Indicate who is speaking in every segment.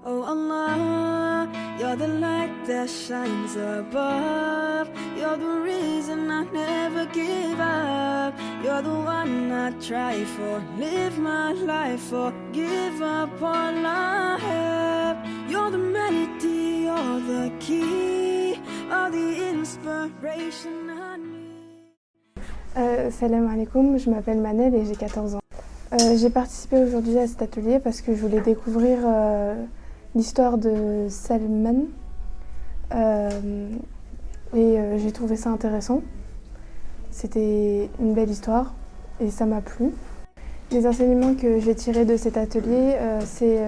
Speaker 1: Oh Allah, you're the light that shines above. You're the reason I never give up. You're the one I try for, live my life for, give up all I have. You're the melody, you're the key, all the inspiration I need.
Speaker 2: Salam alaikum, je m'appelle Manel et j'ai 14 ans. J'ai participé aujourd'hui à cet atelier parce que je voulais découvrir l'histoire de Salman et j'ai trouvé ça intéressant. C'était une belle histoire et ça m'a plu. Les enseignements que j'ai tirés de cet atelier, c'est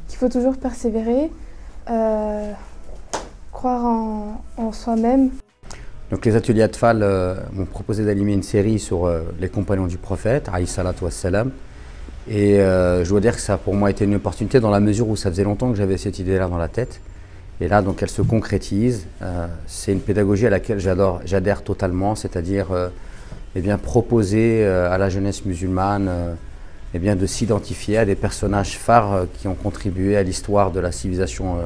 Speaker 2: qu'il faut toujours persévérer, croire en soi-même.
Speaker 3: Donc les ateliers Atfal m'ont proposé d'animer une série sur les compagnons du prophète, alayhi salatu wassalam. Et je dois dire que ça pour moi a été une opportunité dans la mesure où ça faisait longtemps que j'avais cette idée-là dans la tête. Et là donc elle se concrétise. C'est une pédagogie à laquelle j'adhère totalement, c'est-à-dire eh bien, proposer à la jeunesse musulmane eh bien, de s'identifier à des personnages phares qui ont contribué à l'histoire de la civilisation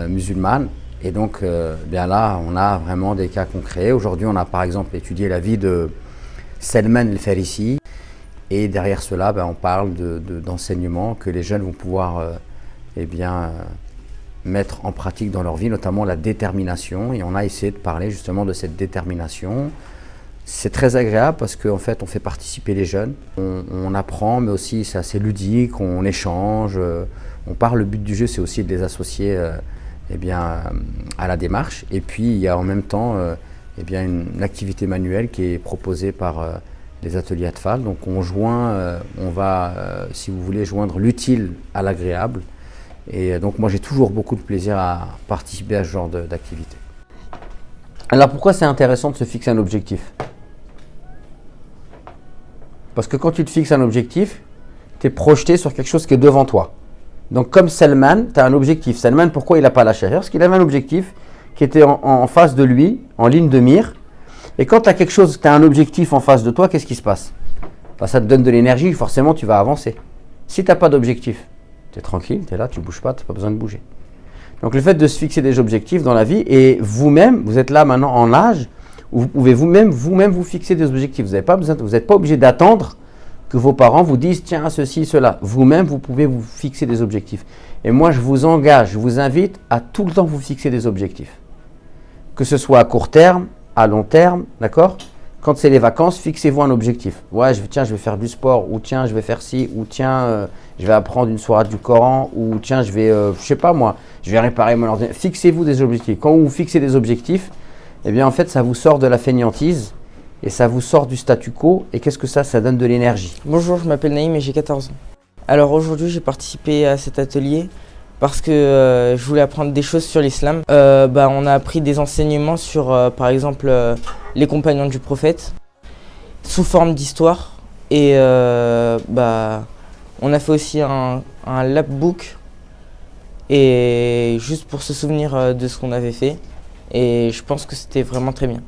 Speaker 3: musulmane. Et donc, bien là, on a vraiment des cas concrets. Aujourd'hui, on a par exemple étudié la vie de Salman el-Farisi. Et derrière cela, on parle d'enseignements que les jeunes vont pouvoir eh bien, mettre en pratique dans leur vie, notamment la détermination. Et on a essayé de parler justement de cette détermination. C'est très agréable parce qu'en fait, on fait participer les jeunes. On apprend, mais aussi c'est assez ludique, on échange, on parle. Le but du jeu, c'est aussi de les associer eh bien, à la démarche. Et puis il y a en même temps eh bien, une activité manuelle qui est proposée par les ateliers Atfal. Donc on va, si vous voulez, joindre l'utile à l'agréable. Et donc moi j'ai toujours beaucoup de plaisir à participer à ce genre d'activité. Alors pourquoi c'est intéressant de se fixer un objectif? Parce que quand tu te fixes un objectif, tu es projeté sur quelque chose qui est devant toi. Donc comme Salman, tu as un objectif. Salman, pourquoi il n'a pas lâché? Parce qu'il avait un objectif qui était en face de lui, en ligne de mire. Et quand tu as quelque chose, tu as un objectif en face de toi, qu'est-ce qui se passe? Ça te donne de l'énergie, forcément tu vas avancer. Si tu n'as pas d'objectif, tu es tranquille, tu es là, tu ne bouges pas, tu n'as pas besoin de bouger. Donc le fait de se fixer des objectifs dans la vie, et vous-même, vous êtes là maintenant en âge, où vous pouvez vous-même vous fixer des objectifs. Vous n'êtes pas obligé d'attendre que vos parents vous disent tiens ceci, cela. Vous-même, vous pouvez vous fixer des objectifs. Et moi, je vous engage, je vous invite à tout le temps vous fixer des objectifs. Que ce soit à court terme, à long terme, d'accord? Quand c'est les vacances, fixez-vous un objectif. Ouais, tiens, je vais faire du sport, ou tiens, je vais faire ci, ou tiens, je vais apprendre une sourate du Coran, ou tiens, je vais, je sais pas moi, je vais réparer mon ordinateur. Fixez-vous des objectifs. Quand vous fixez des objectifs, eh bien en fait, ça vous sort de la fainéantise. Et ça vous sort du statu quo, et qu'est-ce que ça donne de l'énergie.
Speaker 4: Bonjour, je m'appelle Naïm et j'ai 14 ans. Alors aujourd'hui j'ai participé à cet atelier parce que je voulais apprendre des choses sur l'islam. On a appris des enseignements sur par exemple les compagnons du prophète sous forme d'histoire. Et on a fait aussi un lapbook et juste pour se souvenir de ce qu'on avait fait. Et je pense que c'était vraiment très bien.